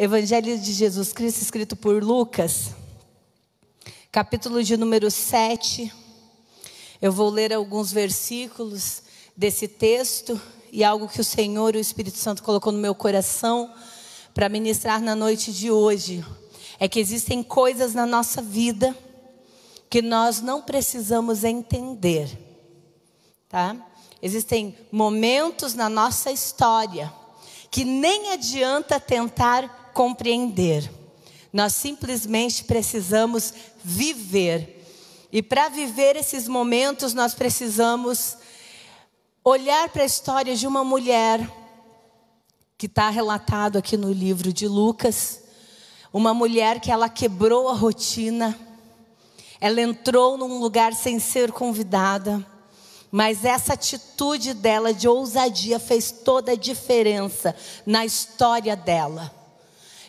Evangelho de Jesus Cristo, escrito por Lucas, capítulo de número 7. Eu vou ler alguns versículos desse texto e algo que o Senhor e o Espírito Santo colocou no meu coração para ministrar na noite de hoje. É que existem coisas na nossa vida que nós não precisamos entender, tá? Existem momentos na nossa história que nem adianta tentar compreender. Nós simplesmente precisamos viver. E para viver esses momentos, nós precisamos olhar para a história de uma mulher que está relatado aqui no livro de Lucas. Uma mulher que ela quebrou a rotina. Ela entrou num lugar sem ser convidada. Mas essa atitude dela de ousadia fez toda a diferença na história dela.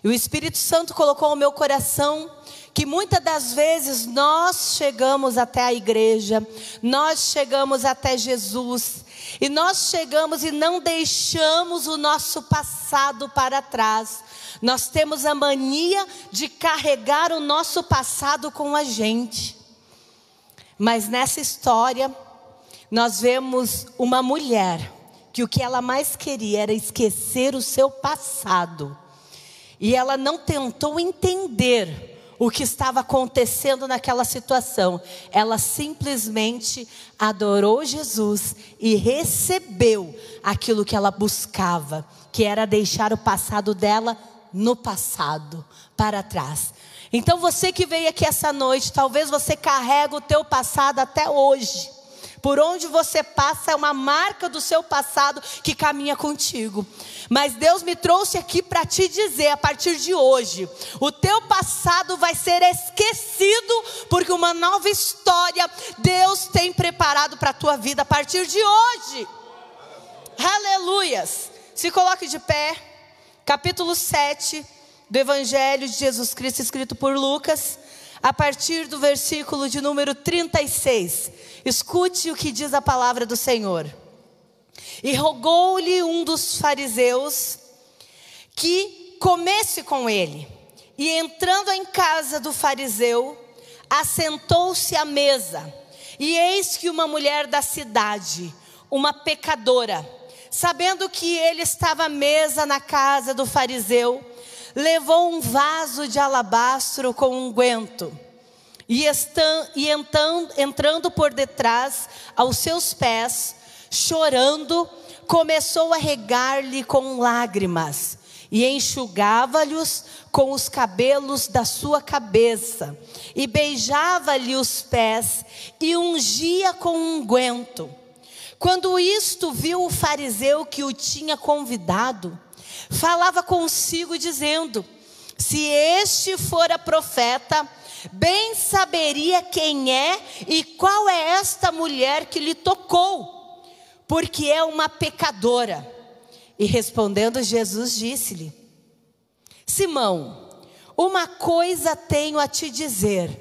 E o Espírito Santo colocou no meu coração que muitas das vezes nós chegamos até a igreja, nós chegamos até Jesus, e nós chegamos e não deixamos o nosso passado para trás. Nós temos a mania de carregar o nosso passado com a gente. Mas nessa história, nós vemos uma mulher que o que ela mais queria era esquecer o seu passado. E ela não tentou entender o que estava acontecendo naquela situação. Ela simplesmente adorou Jesus e recebeu aquilo que ela buscava, que era deixar o passado dela no passado, para trás. Então você que veio aqui essa noite, talvez você carrega o teu passado até hoje. Por onde você passa é uma marca do seu passado que caminha contigo. Mas Deus me trouxe aqui para te dizer, a partir de hoje, o teu passado vai ser esquecido, porque uma nova história Deus tem preparado para a tua vida a partir de hoje. Aleluias! Se coloque de pé, capítulo 7 do Evangelho de Jesus Cristo, escrito por Lucas, a partir do versículo de número 36. Escute o que diz a palavra do Senhor. E rogou-lhe um dos fariseus que comesse com ele. E entrando em casa do fariseu, assentou-se à mesa. E eis que uma mulher da cidade, uma pecadora, sabendo que ele estava à mesa na casa do fariseu, levou um vaso de alabastro com unguento. E então, entrando por detrás aos seus pés, chorando, começou a regar-lhe com lágrimas, e enxugava-lhes com os cabelos da sua cabeça, e beijava-lhe os pés, e ungia com unguento. Quando isto viu o fariseu que o tinha convidado, falava consigo dizendo: se este fora profeta, bem saberia quem é e qual é esta mulher que lhe tocou, porque é uma pecadora. E respondendo Jesus disse-lhe: Simão, uma coisa tenho a te dizer.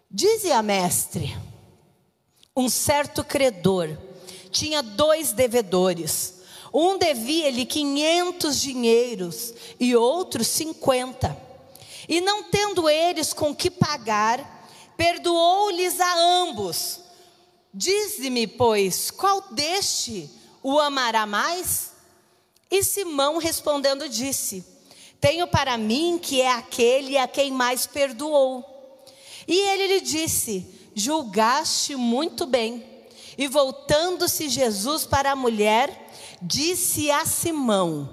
Dize-a, mestre. Um certo credor tinha 2 devedores. Um devia-lhe 500 dinheiros e outro 50. E não tendo eles com que pagar, perdoou-lhes a ambos. Dize-me, pois, qual deste o amará mais? E Simão respondendo disse: tenho para mim que é aquele a quem mais perdoou. E ele lhe disse: julgaste muito bem. E voltando-se Jesus para a mulher, disse a Simão: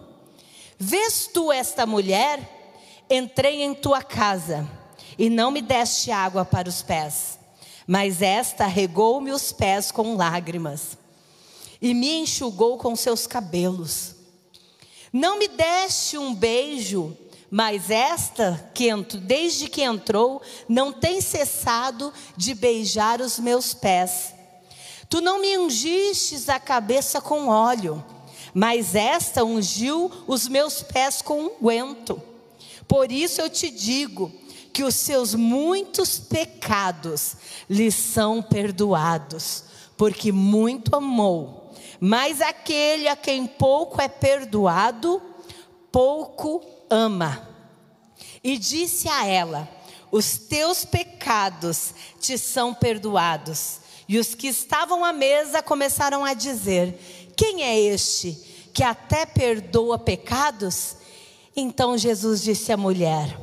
vês tu esta mulher? Entrei em tua casa e não me deste água para os pés, mas esta regou-me os pés com lágrimas e me enxugou com seus cabelos. Não me deste um beijo, mas esta, desde que entrou, não tem cessado de beijar os meus pés. Tu não me ungistes a cabeça com óleo, mas esta ungiu os meus pés com unguento. Por isso eu te digo que os seus muitos pecados lhe são perdoados, porque muito amou. Mas aquele a quem pouco é perdoado, pouco ama. E disse a ela: os teus pecados te são perdoados. E os que estavam à mesa começaram a dizer: quem é este que até perdoa pecados? Então Jesus disse à mulher: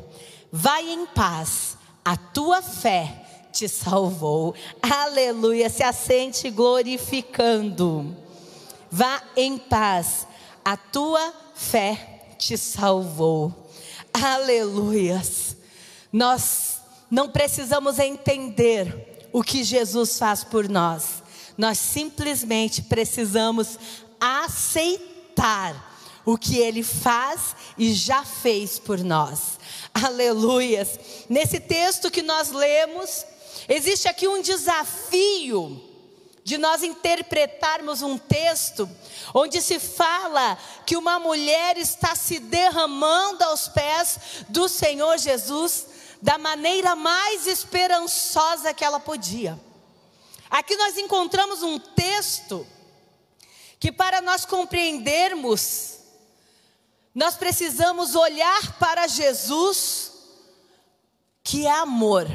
vai em paz, a tua fé te salvou. Aleluia, se assente glorificando. Vá em paz, a tua fé te salvou. Aleluias. Nós não precisamos entender o que Jesus faz por nós. Nós simplesmente precisamos aceitar o que Ele faz e já fez por nós. Aleluias. Nesse texto que nós lemos, existe aqui um desafio de nós interpretarmos um texto onde se fala que uma mulher está se derramando aos pés do Senhor Jesus da maneira mais esperançosa que ela podia. Aqui nós encontramos um texto que, para nós compreendermos, nós precisamos olhar para Jesus, que é amor.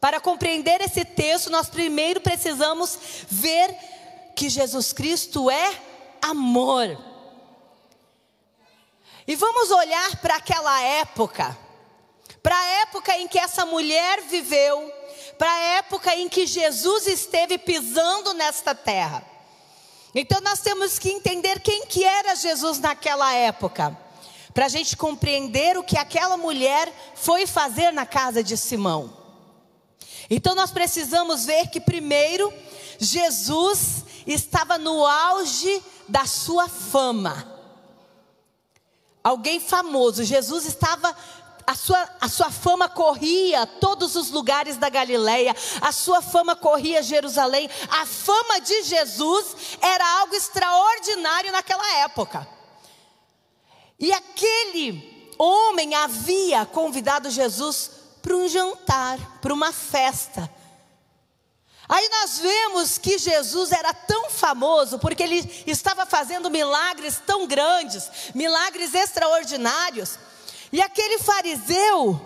Para compreender esse texto, nós primeiro precisamos ver que Jesus Cristo é amor. E vamos olhar para aquela época, para a época em que essa mulher viveu, para a época em que Jesus esteve pisando nesta terra. Então nós temos que entender quem que era Jesus naquela época, para a gente compreender o que aquela mulher foi fazer na casa de Simão. Então nós precisamos ver que primeiro, Jesus estava no auge da sua fama. Alguém famoso, Jesus estava, a sua fama corria todos os lugares da Galileia, a sua fama corria Jerusalém. A fama de Jesus era algo extraordinário naquela época. E aquele homem havia convidado Jesus para um jantar, para uma festa. Aí nós vemos que Jesus era tão famoso, porque ele estava fazendo milagres tão grandes, milagres extraordinários. E aquele fariseu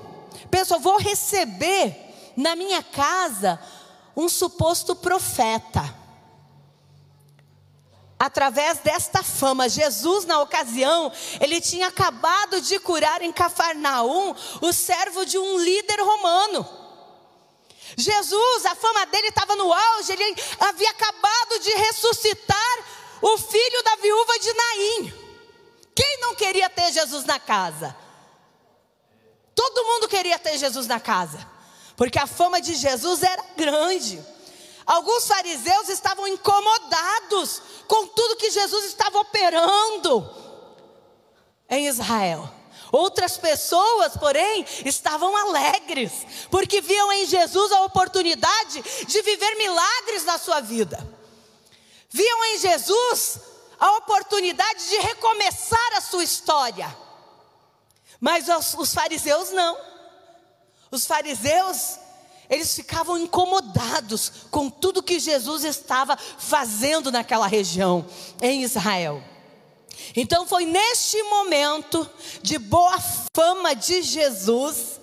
pensou: vou receber na minha casa um suposto profeta. Através desta fama, Jesus, na ocasião, ele tinha acabado de curar em Cafarnaum o servo de um líder romano. Jesus, a fama dele estava no auge, ele havia acabado de ressuscitar o filho da viúva de Naim. Quem não queria ter Jesus na casa? Todo mundo queria ter Jesus na casa, porque a fama de Jesus era grande. Alguns fariseus estavam incomodados com tudo que Jesus estava operando em Israel. Outras pessoas, porém, estavam alegres, porque viam em Jesus a oportunidade de viver milagres na sua vida. Viam em Jesus a oportunidade de recomeçar a sua história. Mas os fariseus não. Os fariseus, eles ficavam incomodados com tudo que Jesus estava fazendo naquela região, em Israel. Então foi neste momento de boa fama de Jesus,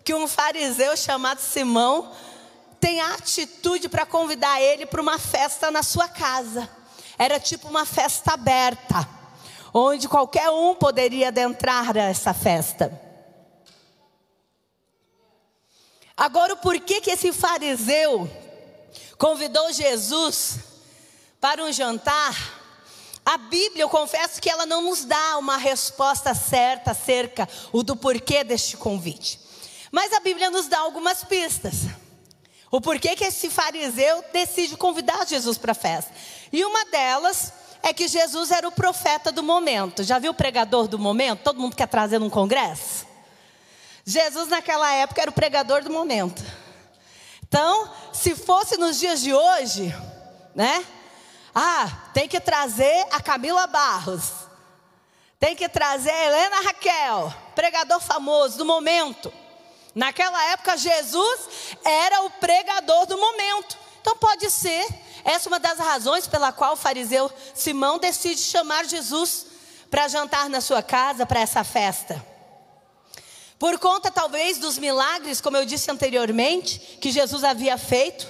que um fariseu chamado Simão tem a atitude para convidar ele para uma festa na sua casa. Era tipo uma festa aberta, onde qualquer um poderia adentrar a essa festa. Agora, o porquê que esse fariseu convidou Jesus para um jantar? A Bíblia, eu confesso que ela não nos dá uma resposta certa acerca do porquê deste convite. Mas a Bíblia nos dá algumas pistas. O porquê que esse fariseu decide convidar Jesus para a festa. E uma delas é que Jesus era o profeta do momento. Já viu o pregador do momento? Todo mundo quer trazer num congresso? Jesus naquela época era o pregador do momento. Então, se fosse nos dias de hoje, né? Tem que trazer a Camila Barros, tem que trazer a Helena Raquel, pregador famoso do momento. Naquela época Jesus era o pregador do momento. Então pode ser essa uma das razões pela qual o fariseu Simão decide chamar Jesus para jantar na sua casa, para essa festa. Por conta talvez dos milagres, como eu disse anteriormente, que Jesus havia feito.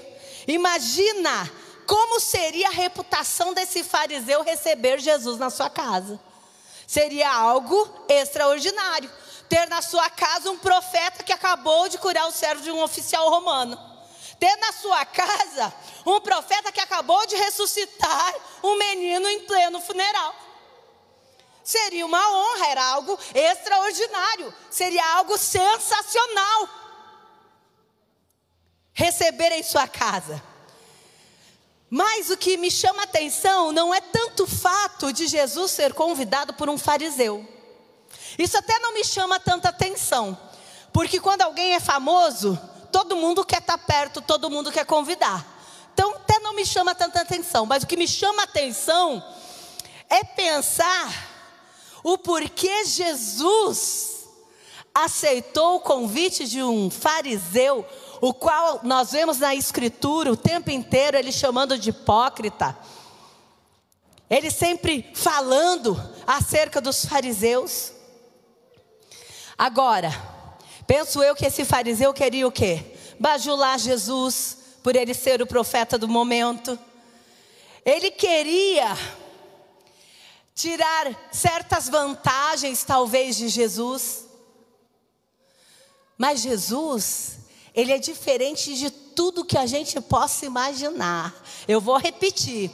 Imagina como seria a reputação desse fariseu receber Jesus na sua casa. Seria algo extraordinário. Ter na sua casa um profeta que acabou de curar o servo de um oficial romano. Ter na sua casa um profeta que acabou de ressuscitar um menino em pleno funeral. Seria uma honra, era algo extraordinário, seria algo sensacional receber em sua casa. Mas o que me chama a atenção não é tanto o fato de Jesus ser convidado por um fariseu. Isso até não me chama tanta atenção, porque quando alguém é famoso, todo mundo quer estar perto, todo mundo quer convidar. Então até não me chama tanta atenção, mas o que me chama a atenção é pensar o porquê Jesus aceitou o convite de um fariseu, o qual nós vemos na escritura o tempo inteiro ele chamando de hipócrita. Ele sempre falando acerca dos fariseus. Agora, penso eu que esse fariseu queria o quê? Bajular Jesus, por ele ser o profeta do momento. Ele queria tirar certas vantagens talvez de Jesus. Mas Jesus, ele é diferente de tudo que a gente possa imaginar. Eu vou repetir.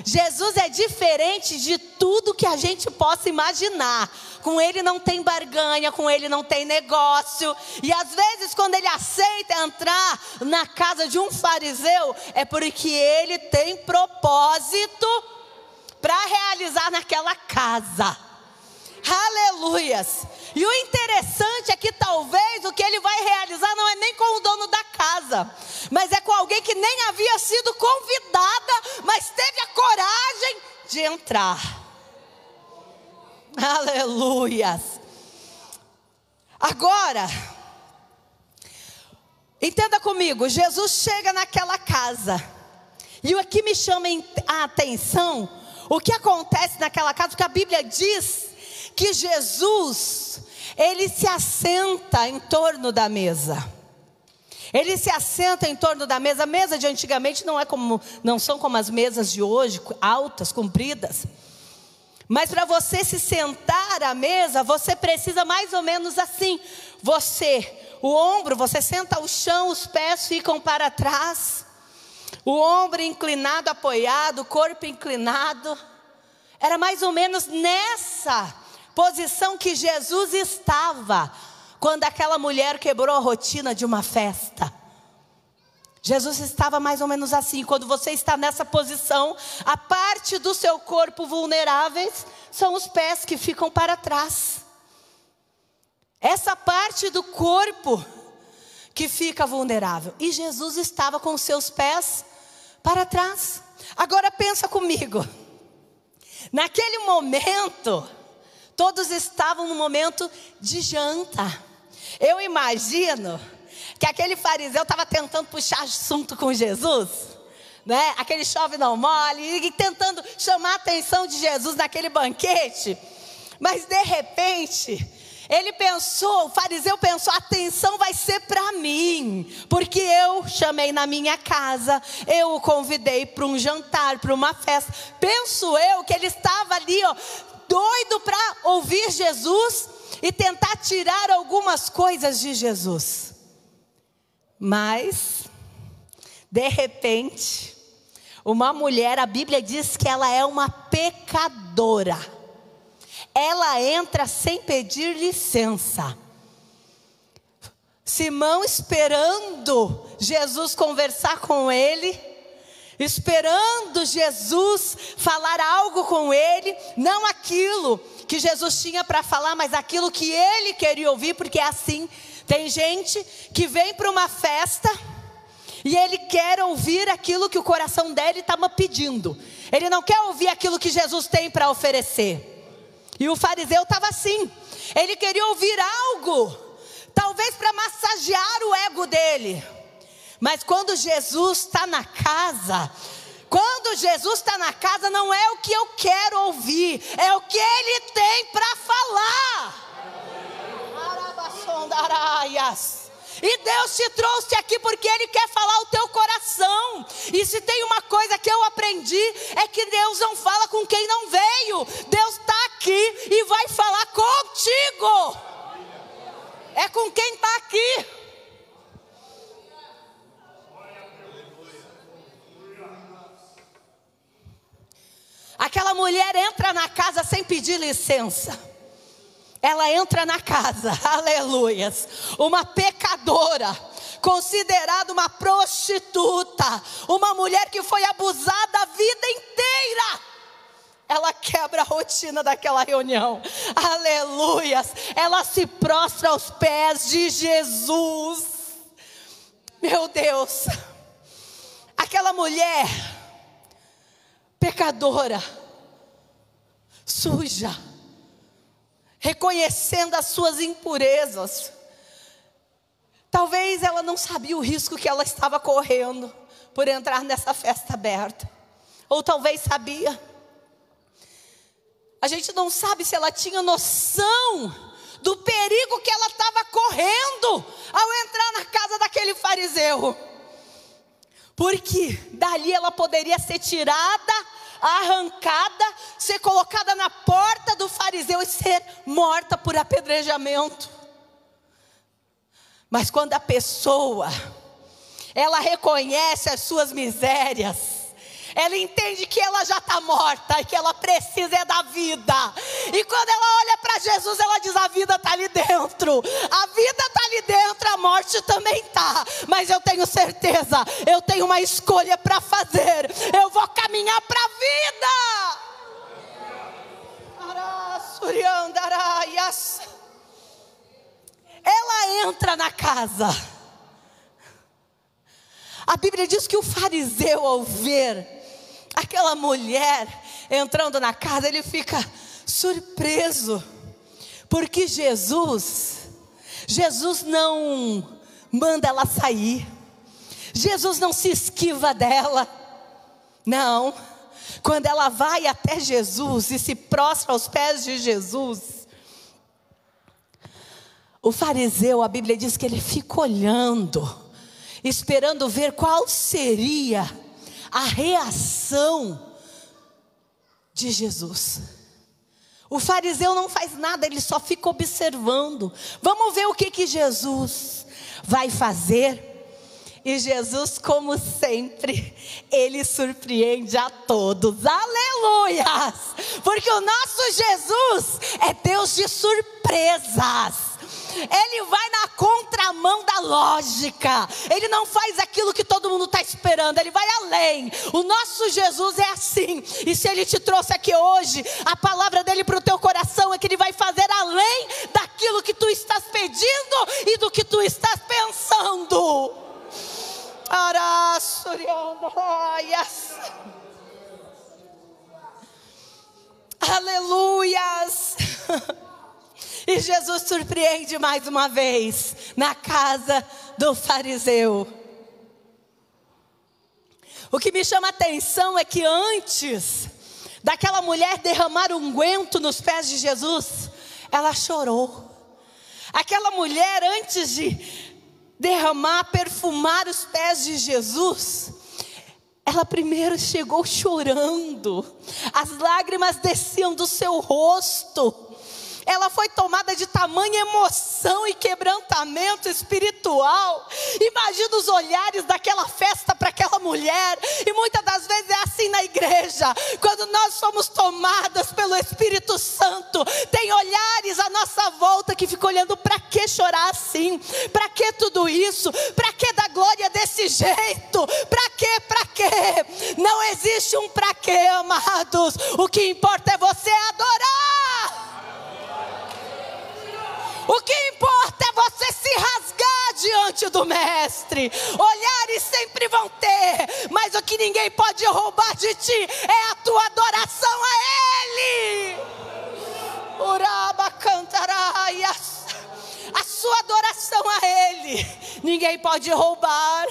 Jesus é diferente de tudo que a gente possa imaginar. Com ele não tem barganha, com ele não tem negócio. E às vezes quando ele aceita entrar na casa de um fariseu, é porque ele tem propósito para realizar naquela casa. Aleluias. E o interessante é que talvez o que ele vai realizar não é nem com o dono da casa, mas é com alguém que nem havia sido convidada, mas teve a coragem de entrar. Aleluias. Agora, entenda comigo, Jesus chega naquela casa, e o que me chama a atenção, o que acontece naquela casa, porque a Bíblia diz que Jesus, ele se assenta em torno da mesa. Ele se assenta em torno da mesa. A mesa de antigamente não são como as mesas de hoje, altas, compridas. Mas para você se sentar à mesa, você precisa mais ou menos assim. O ombro, você senta ao chão, os pés ficam para trás. O ombro inclinado, apoiado, o corpo inclinado. Era mais ou menos nessa posição que Jesus estava quando aquela mulher quebrou a rotina de uma festa. Jesus estava mais ou menos assim. Quando você está nessa posição, a parte do seu corpo vulneráveis são os pés que ficam para trás. Essa parte do corpo que fica vulnerável. E Jesus estava com os seus pés para trás. Agora pensa comigo. Naquele momento, todos estavam no momento de janta. Eu imagino que aquele fariseu estava tentando puxar assunto com Jesus, né? Aquele chove não mole, e tentando chamar a atenção de Jesus naquele banquete. Mas de repente, o fariseu pensou, a atenção vai ser para mim, porque eu chamei na minha casa, eu o convidei para um jantar, para uma festa. Penso eu que ele estava ali, doido para ouvir Jesus e tentar tirar algumas coisas de Jesus. Mas, de repente, uma mulher, a Bíblia diz que ela é uma pecadora. Ela entra sem pedir licença. Simão esperando Jesus conversar com ele, esperando Jesus falar algo com ele, não aquilo que Jesus tinha para falar, mas aquilo que ele queria ouvir, porque é assim, tem gente que vem para uma festa e ele quer ouvir aquilo que o coração dele estava pedindo. Ele não quer ouvir aquilo que Jesus tem para oferecer. E o fariseu estava assim, ele queria ouvir algo, talvez para massagear o ego dele. Mas quando Jesus está na casa, Quando Jesus está na casa, não é o que eu quero ouvir, é o que Ele tem para falar. E Deus te trouxe aqui porque Ele quer falar ao teu coração. E se tem uma coisa que eu aprendi, é que Deus não fala com quem não veio. Deus está aqui e vai falar contigo. É com quem está aqui. Aquela mulher entra na casa sem pedir licença. Ela entra na casa, aleluias, uma pecadora, considerada uma prostituta, uma mulher que foi abusada a vida inteira. Ela quebra a rotina daquela reunião, aleluias, ela se prostra aos pés de Jesus. Meu Deus, aquela mulher pecadora, suja, reconhecendo as suas impurezas. Talvez ela não sabia o risco que ela estava correndo por entrar nessa festa aberta. Ou talvez sabia. A gente não sabe se ela tinha noção do perigo que ela estava correndo ao entrar na casa daquele fariseu. Porque dali ela poderia ser tirada, arrancada, ser colocada na porta do fariseu e ser morta por apedrejamento. Mas quando a pessoa, ela reconhece as suas misérias, ela entende que ela já está morta e que ela precisa da vida. E quando ela olha para Jesus, ela diz: a vida está ali dentro. A vida está ali dentro, a morte também está. Mas eu tenho certeza, eu tenho uma escolha para fazer. Eu vou caminhar para a vida. Ela entra na casa. A Bíblia diz que o fariseu, ao ver aquela mulher entrando na casa, ele fica surpreso, porque Jesus não manda ela sair, Jesus não se esquiva dela, não. Quando ela vai até Jesus e se prostra aos pés de Jesus, o fariseu, a Bíblia diz que ele fica olhando, esperando ver qual seria a reação de Jesus. O fariseu não faz nada, ele só fica observando. Vamos ver o que Jesus vai fazer. E Jesus, como sempre, ele surpreende a todos. Aleluias! Porque o nosso Jesus é Deus de surpresas. Ele vai na contramão da lógica. Ele não faz aquilo que todo mundo está esperando. Ele vai além. O nosso Jesus é assim. E se Ele te trouxe aqui hoje, a palavra dele para o teu coração é que Ele vai fazer além daquilo que tu estás pedindo e do que tu estás pensando. Aleluias. E Jesus surpreende mais uma vez na casa do fariseu. O que me chama a atenção é que antes daquela mulher derramar unguento nos pés de Jesus, ela chorou. Aquela mulher, antes de derramar, perfumar os pés de Jesus, ela primeiro chegou chorando. As lágrimas desciam do seu rosto. Ela foi tomada de tamanha emoção e quebrantamento espiritual. Imagina os olhares daquela festa para aquela mulher. E muitas das vezes é assim na igreja. Quando nós somos tomadas pelo Espírito Santo, tem olhares à nossa volta que ficam olhando: para que chorar assim? Para que tudo isso? Para que dar glória desse jeito? Para que? Para que? Não existe um para que, amados. O que importa é você adorar. O que importa é você se rasgar diante do mestre. Olhares sempre vão ter, mas o que ninguém pode roubar de ti é a tua adoração a Ele. Uraba cantaraias. A sua adoração a Ele ninguém pode roubar.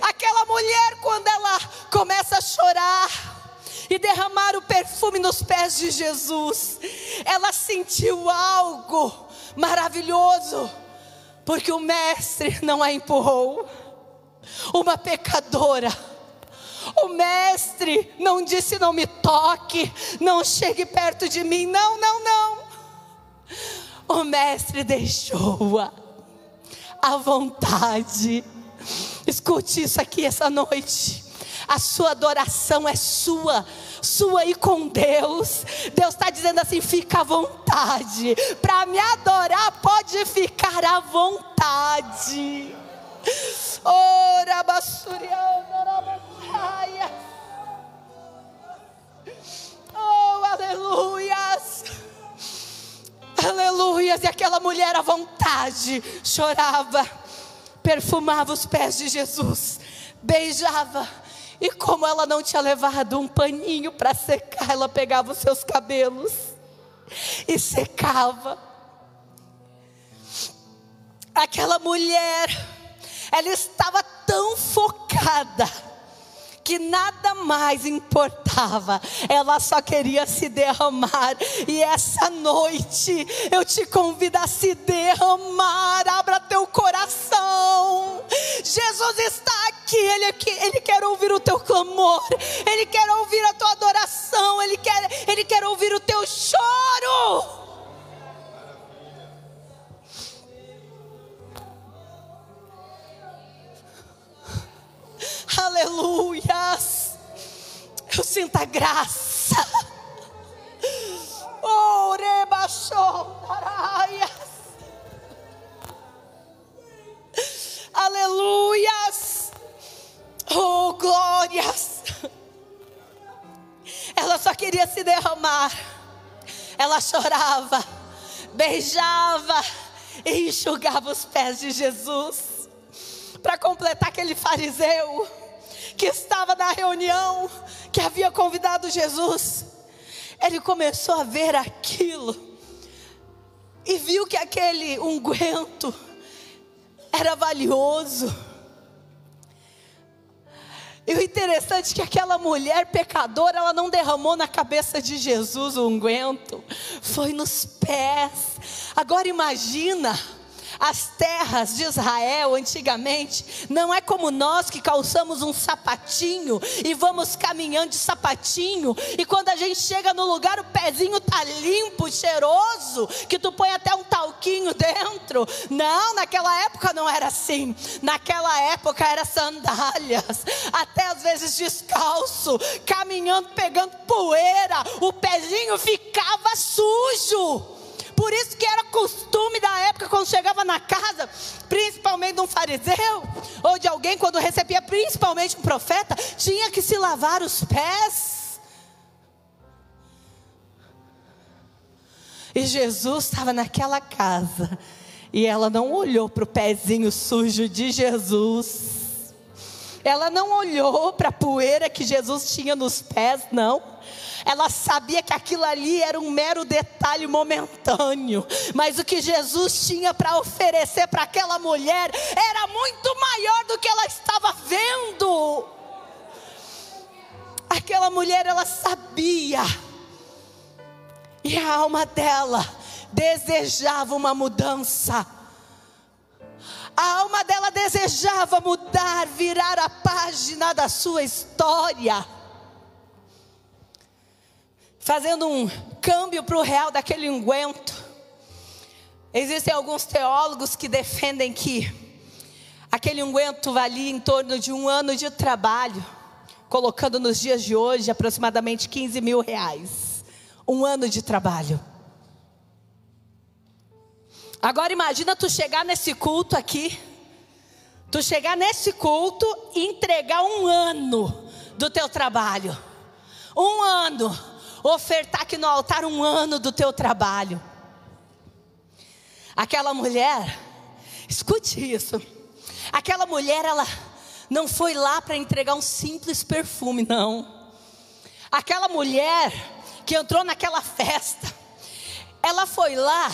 Aquela mulher, quando ela começa a chorar e derramar o perfume nos pés de Jesus, ela sentiu algo maravilhoso, porque o mestre não a empurrou. Uma pecadora, o mestre não disse: não me toque, não chegue perto de mim. Não, não, não. O mestre deixou-a à vontade. Escute isso aqui essa noite. A sua adoração é sua e com Deus. Deus está dizendo assim: fica à vontade. Para me adorar, pode ficar à vontade. Ora, bassuriana, oh, aleluias, aleluias. E aquela mulher à vontade chorava, perfumava os pés de Jesus, beijava. E como ela não tinha levado um paninho para secar, ela pegava os seus cabelos e secava. Aquela mulher, ela estava tão focada que nada mais importava, ela só queria se derramar. E essa noite eu te convido a se derramar. Abra teu coração. Jesus está aqui, Ele quer ouvir o teu clamor, Ele quer ouvir a tua adoração, Ele quer ouvir o teu choro. Aleluias. Eu sinto a graça. Oh, rebaixou-araias. Aleluias. Oh, glórias. Ela só queria se derramar. Ela chorava, beijava e enxugava os pés de Jesus. Para completar, aquele fariseu que estava na reunião, que havia convidado Jesus, ele começou a ver aquilo e viu que aquele unguento era valioso. E o interessante é que aquela mulher pecadora, ela não derramou na cabeça de Jesus o unguento, foi nos pés. Agora imagina, as terras de Israel antigamente não é como nós que calçamos um sapatinho e vamos caminhando de sapatinho, e quando a gente chega no lugar o pezinho tá limpo, cheiroso, que tu põe até um talquinho dentro. Não, naquela época não era assim. Naquela época era sandálias, até às vezes descalço, caminhando, pegando poeira, o pezinho ficava sujo. Por isso que era costume da época, quando chegava na casa, principalmente de um fariseu, ou de alguém, quando recebia principalmente um profeta, tinha que se lavar os pés. E Jesus estava naquela casa, e ela não olhou para o pezinho sujo de Jesus, ela não olhou para a poeira que Jesus tinha nos pés, não. Ela sabia que aquilo ali era um mero detalhe momentâneo, mas o que Jesus tinha para oferecer para aquela mulher era muito maior do que ela estava vendo. Aquela mulher, ela sabia, e a alma dela desejava uma mudança. A alma dela desejava mudar, virar a página da sua história. Fazendo um câmbio para o real daquele unguento, existem alguns teólogos que defendem que aquele unguento valia em torno de 1 ano de trabalho, colocando nos dias de hoje aproximadamente R$15.000. 1 ano de trabalho. Agora imagina tu chegar nesse culto aqui, tu chegar nesse culto e entregar 1 ano do teu trabalho. 1 ano. Ofertar aqui no altar 1 ano do teu trabalho. Aquela mulher, escute isso. Aquela mulher, ela não foi lá para entregar um simples perfume, não. Aquela mulher que entrou naquela festa, ela foi lá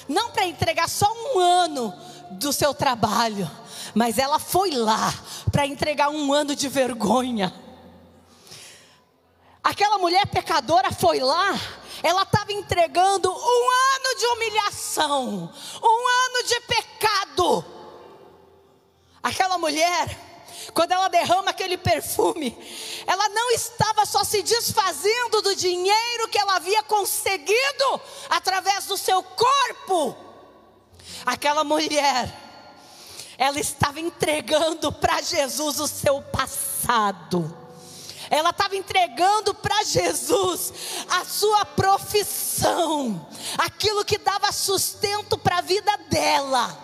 não para entregar só 1 ano do seu trabalho, mas ela foi lá para entregar um ano de vergonha. Aquela mulher pecadora foi lá, ela estava entregando um ano de humilhação, um ano de pecado. Aquela mulher, quando ela derrama aquele perfume, ela não estava só se desfazendo do dinheiro que ela havia conseguido através do seu corpo. Aquela mulher, ela estava entregando para Jesus o seu passado. Ela estava entregando para Jesus a sua profissão, aquilo que dava sustento para a vida dela.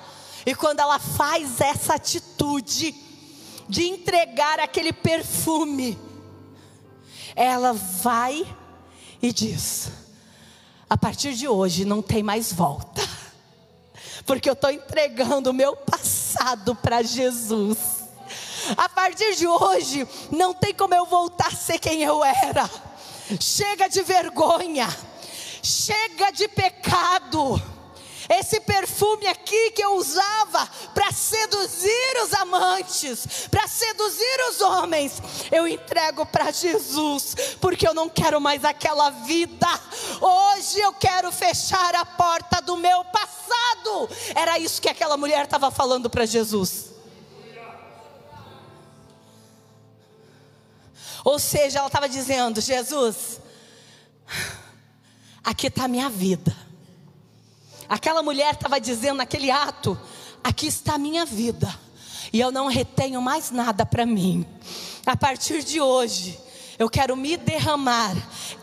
E quando ela faz essa atitude de entregar aquele perfume, ela vai e diz: a partir de hoje não tem mais volta, porque eu estou entregando o meu passado para Jesus. A partir de hoje não tem como eu voltar a ser quem eu era. Chega de vergonha, chega de pecado. Esse perfume aqui que eu usava para seduzir os amantes, para seduzir os homens, eu entrego para Jesus, porque eu não quero mais aquela vida. Hoje eu quero fechar a porta do meu passado. Era isso que aquela mulher estava falando para Jesus. Ou seja, ela estava dizendo: Jesus, aqui está a minha vida. Aquela mulher estava dizendo naquele ato: aqui está a minha vida, e eu não retenho mais nada para mim. A partir de hoje, eu quero me derramar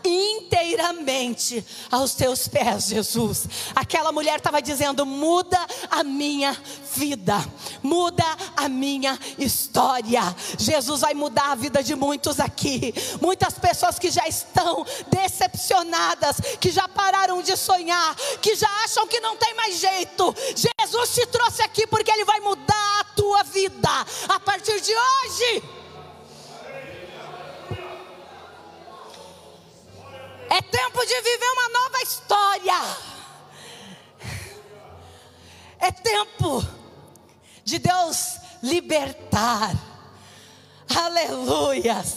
inteiramente aos teus pés, Jesus. Aquela mulher estava dizendo: muda a minha vida, muda a minha história. Jesus vai mudar a vida de muitos aqui. Muitas pessoas que já estão decepcionadas, que já pararam de sonhar, que já acham que não tem mais jeito. Jesus te trouxe aqui porque Ele vai mudar a tua vida a partir de hoje. É tempo de viver uma nova história. É tempo de Deus libertar. Aleluias.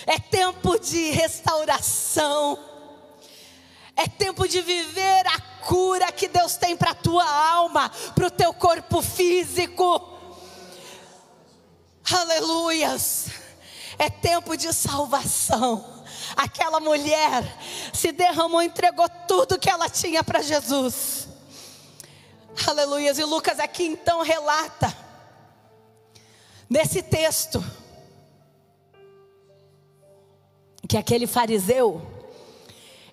É tempo de restauração. É tempo de viver a cura que Deus tem para a tua alma, para o teu corpo físico. Aleluias. É tempo de salvação. Aquela mulher se derramou, entregou tudo que ela tinha para Jesus. Aleluia. E Lucas aqui então relata, nesse texto, que aquele fariseu,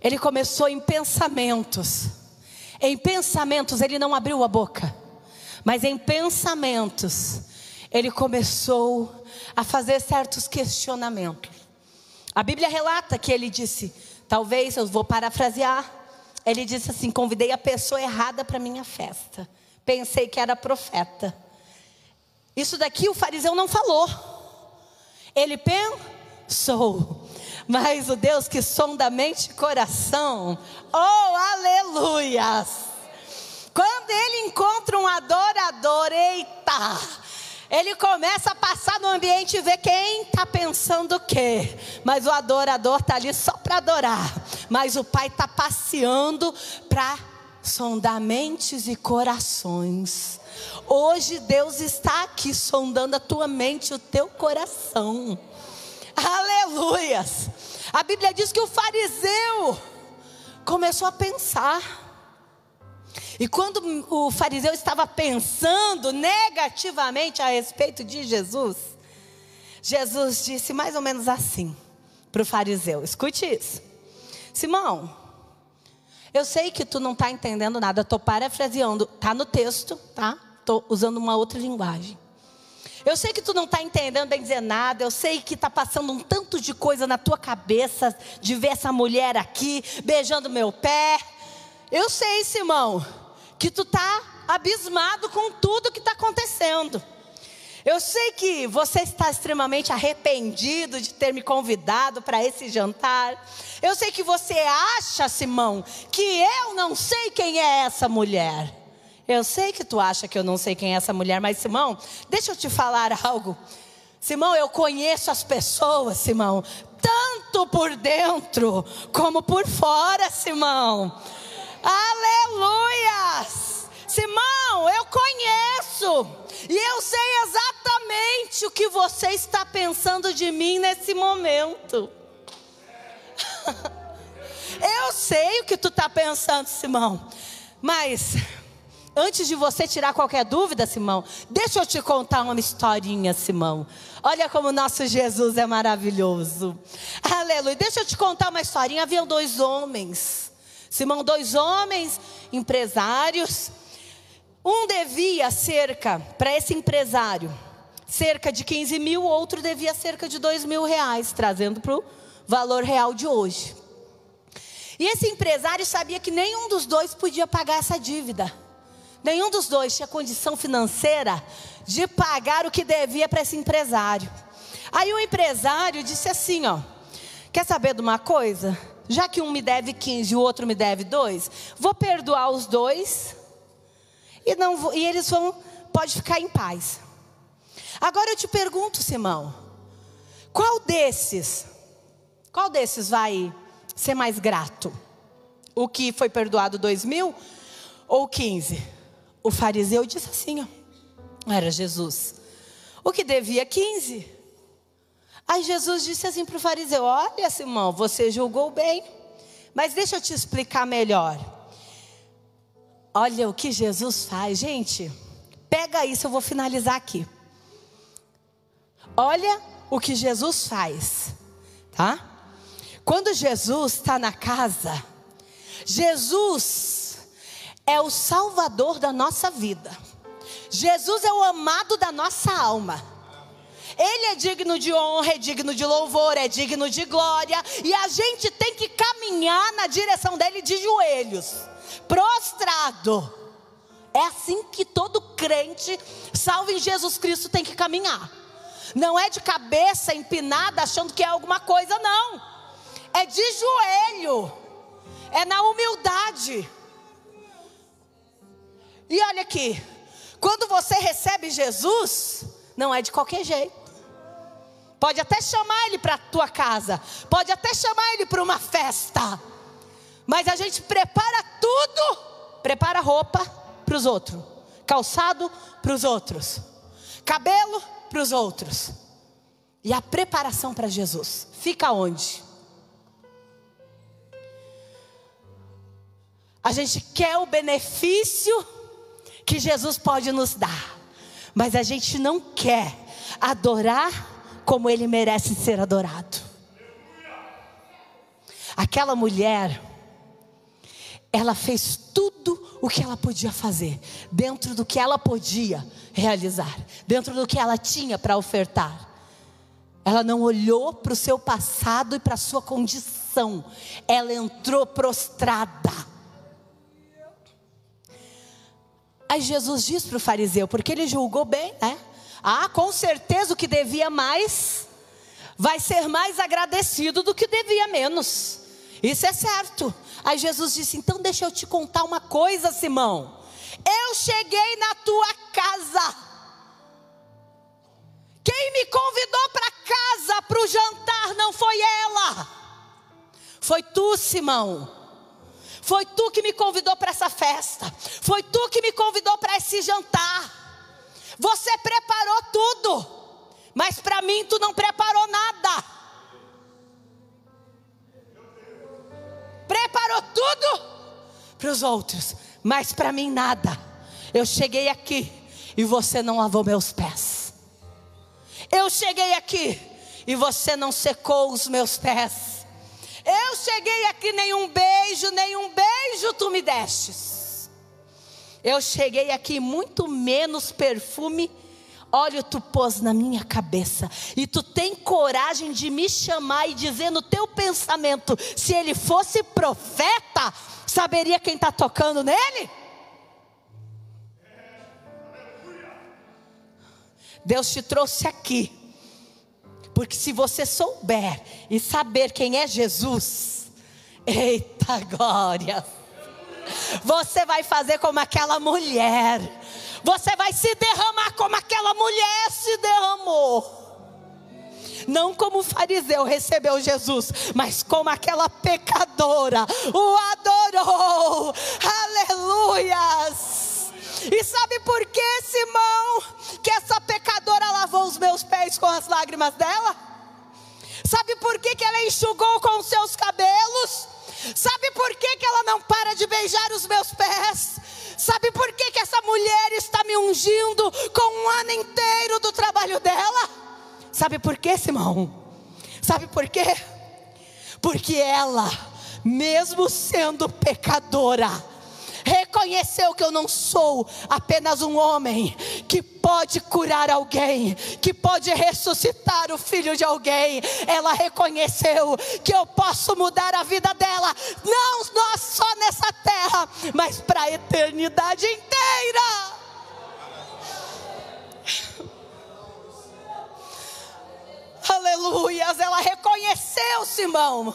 ele começou em pensamentos. Em pensamentos ele não abriu a boca, mas em pensamentos ele começou a fazer certos questionamentos. A Bíblia relata que ele disse, talvez eu vou parafrasear, ele disse assim: convidei a pessoa errada para minha festa, pensei que era profeta. Isso daqui o fariseu não falou, ele pensou. Mas o Deus que sonda mente e coração, oh aleluias, quando ele encontra um adorador, eita, ele começa a passar no ambiente e ver quem está pensando o quê. Mas o adorador está ali só para adorar, mas o Pai está passeando para sondar mentes e corações. Hoje Deus está aqui sondando a tua mente e o teu coração. Aleluias. A Bíblia diz que o fariseu começou a pensar. E quando o fariseu estava pensando negativamente a respeito de Jesus, Jesus disse mais ou menos assim para o fariseu: escute isso, Simão, eu sei que tu não está entendendo nada, estou parafraseando, está no texto, tá? Estou usando uma outra linguagem. Eu sei que tu não está entendendo bem dizer nada, eu sei que está passando um tanto de coisa na tua cabeça, de ver essa mulher aqui, beijando meu pé. Eu sei, Simão, que tu está abismado com tudo que está acontecendo. Eu sei que você está extremamente arrependido de ter me convidado para esse jantar. Eu sei que você acha, Simão, que eu não sei quem é essa mulher. Eu sei que tu acha que eu não sei quem é essa mulher, mas Simão, deixa eu te falar algo. Simão, eu conheço as pessoas, Simão, tanto por dentro como por fora, Simão. Aleluias! Simão, eu conheço e eu sei exatamente o que você está pensando de mim nesse momento. Eu sei o que tu está pensando, Simão, mas antes de você tirar qualquer dúvida, Simão, deixa eu te contar uma historinha, Simão. Olha como o nosso Jesus é maravilhoso. Aleluia. Deixa eu te contar uma historinha. Havia 2 homens, Simão, 2 homens empresários. Um devia para esse empresário, cerca de 15 mil, o outro devia cerca de 2 mil reais, trazendo para o valor real de hoje. E esse empresário sabia que nenhum dos dois podia pagar essa dívida. Nenhum dos dois tinha condição financeira de pagar o que devia para esse empresário. Aí o empresário disse assim, ó: quer saber de uma coisa? Já que um me deve 15 e o outro me deve 2, vou perdoar os 2 e eles pode ficar em paz. Agora eu te pergunto, Simão, qual desses vai ser mais grato? O que foi perdoado 2 mil ou 15? O fariseu disse assim, ó, era Jesus, o que devia 15. Aí Jesus disse assim para o fariseu: olha, Simão, você julgou bem, mas deixa eu te explicar melhor. Olha o que Jesus faz, gente, pega isso, eu vou finalizar aqui. Olha o que Jesus faz, tá? Quando Jesus está na casa, Jesus é o salvador da nossa vida. Jesus é o amado da nossa alma. Ele é digno de honra, é digno de louvor, é digno de glória. E a gente tem que caminhar na direção dele de joelhos, prostrado. É assim que todo crente salvo em Jesus Cristo tem que caminhar. Não é de cabeça empinada achando que é alguma coisa, não. É de joelho, é na humildade. E olha aqui, quando você recebe Jesus, não é de qualquer jeito. Pode até chamar ele para a tua casa, pode até chamar ele para uma festa, mas a gente prepara tudo, prepara roupa para os outros, calçado para os outros, cabelo para os outros. E a preparação para Jesus fica onde? A gente quer o benefício que Jesus pode nos dar, mas a gente não quer adorar como ele merece ser adorado. Aquela mulher, ela fez tudo o que ela podia fazer, dentro do que ela podia realizar, dentro do que ela tinha para ofertar. Ela não olhou para o seu passado e para a sua condição, ela entrou prostrada. Aí Jesus diz para o fariseu, porque ele julgou bem, né? Ah, com certeza o que devia mais vai ser mais agradecido do que devia menos. Isso é certo. Aí Jesus disse: então deixa eu te contar uma coisa, Simão. Eu cheguei na tua casa. Quem me convidou para casa, para o jantar, não foi ela. Foi tu, Simão. Foi tu que me convidou para essa festa. Foi tu que me convidou para esse jantar. Você preparou tudo, mas para mim tu não preparou nada. Preparou tudo para os outros, mas para mim nada. Eu cheguei aqui e você não lavou meus pés. Eu cheguei aqui e você não secou os meus pés. Eu cheguei aqui, nenhum beijo tu me destes. Eu cheguei aqui, muito menos perfume, óleo tu pôs na minha cabeça. E tu tem coragem de me chamar e dizer no teu pensamento: se ele fosse profeta, saberia quem está tocando nele? Deus te trouxe aqui, porque se você souber e saber quem é Jesus, eita glória, você vai fazer como aquela mulher. Você vai se derramar como aquela mulher se derramou. não como fariseu recebeu Jesus, mas como aquela pecadora o adorou. Aleluias! E sabe por que, Simão, que essa pecadora lavou os meus pés com as lágrimas dela? Sabe por que ela enxugou com os seus cabelos? Sabe por que ela não para de beijar os meus pés? Sabe por que essa mulher está me ungindo com um ano inteiro do trabalho dela? Sabe por quê, Simão? Sabe por quê? Porque ela, mesmo sendo pecadora, reconheceu que eu não sou apenas um homem que pode curar alguém, que pode ressuscitar o filho de alguém. Ela reconheceu que eu posso mudar a vida dela, não só nessa terra, mas para a eternidade inteira. Aleluias! Ela reconheceu, Simão,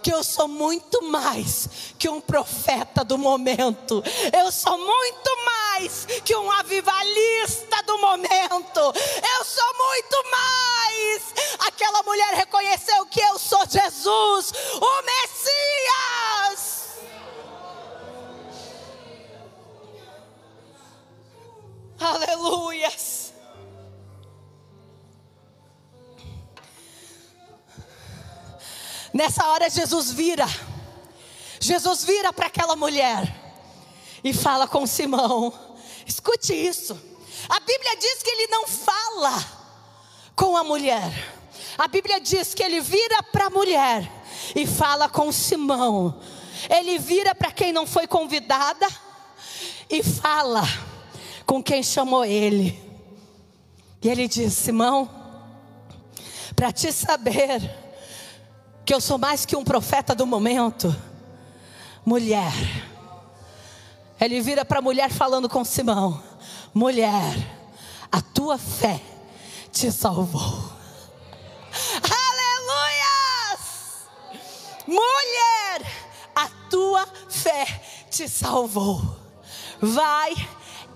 que eu sou muito mais que um profeta do momento. Eu sou muito mais que um avivalista do momento. Eu sou muito mais. Aquela mulher reconheceu que eu sou Jesus, o Messias. Aleluias. Nessa hora Jesus vira para aquela mulher e fala com Simão. Escute isso. A Bíblia diz que ele não fala com a mulher. A Bíblia diz que ele vira para a mulher e fala com Simão. Ele vira para quem não foi convidada e fala com quem chamou ele. E ele diz: Simão, para te saber que eu sou mais que um profeta do momento, mulher. Ele vira para a mulher falando com Simão: mulher, a tua fé te salvou. Aleluias! Mulher, a tua fé te salvou. Vai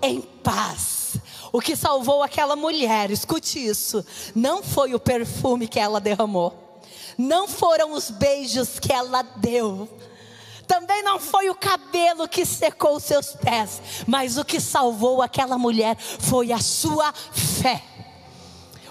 em paz. O que salvou aquela mulher, escute isso, não foi o perfume que ela derramou, não foram os beijos que ela deu, também não foi o cabelo que secou os seus pés, mas o que salvou aquela mulher foi a sua fé.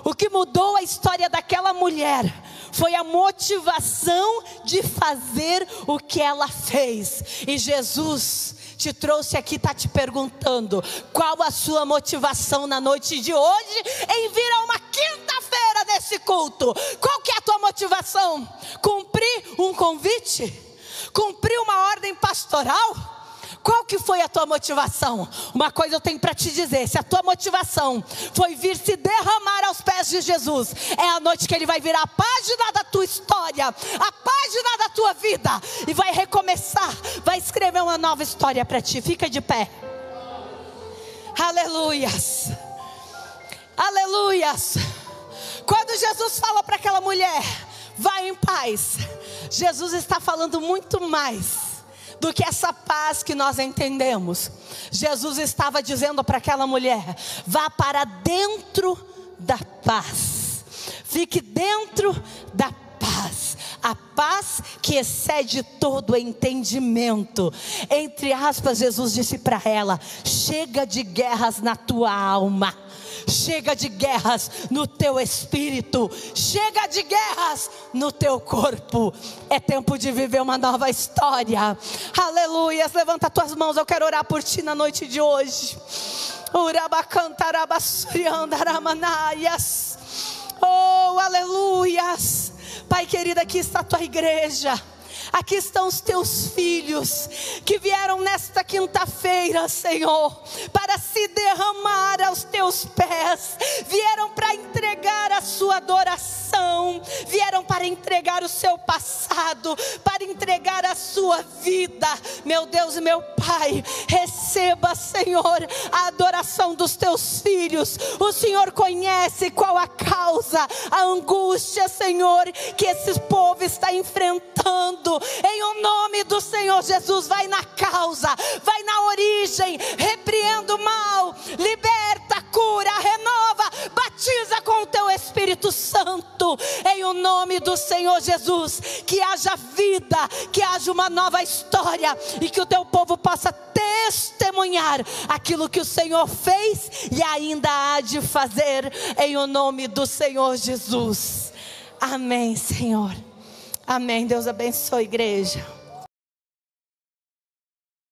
O que mudou a história daquela mulher foi a motivação de fazer o que ela fez. E Jesus te trouxe aqui, está te perguntando: qual a sua motivação na noite de hoje em vir a uma quinta-feira desse culto? Qual que é a tua motivação? Cumprir um convite? Cumprir uma ordem pastoral? Qual que foi a tua motivação? Uma coisa eu tenho para te dizer: se a tua motivação foi vir se derramar aos pés de Jesus, é a noite que Ele vai virar a página da tua história, a página da tua vida, e vai recomeçar, vai escrever uma nova história para ti. Fica de pé. Aleluias, aleluias. Quando Jesus fala para aquela mulher: vai em paz, Jesus está falando muito mais do que essa paz que nós entendemos. Jesus estava dizendo para aquela mulher: vá para dentro da paz, fique dentro da paz, a paz que excede todo entendimento. Entre aspas, Jesus disse para ela: chega de guerras na tua alma, chega de guerras no teu espírito, chega de guerras no teu corpo. É tempo de viver uma nova história. Aleluia. Levanta tuas mãos, eu quero orar por ti na noite de hoje. Oh, aleluias. Pai querido, aqui está a tua igreja. Aqui estão os teus filhos que vieram nesta quinta-feira, Senhor, para se derramar aos teus pés. Vieram para entregar a sua adoração, vieram para entregar o seu passado, para entregar a sua vida. Meu Deus e meu Pai, receba, Senhor, a adoração dos teus filhos. O Senhor conhece qual a causa, a angústia, Senhor, que esse povo está enfrentando. Em o nome do Senhor Jesus, vai na causa, vai na origem, repreenda o mal, liberta, cura, renova, batiza com o teu Espírito Santo. nome do Senhor Jesus. Que haja vida, que haja uma nova história, e que o teu povo possa testemunhar aquilo que o Senhor fez e ainda há de fazer, em o nome do Senhor Jesus. Amém, Senhor. Amém. Deus abençoe a igreja.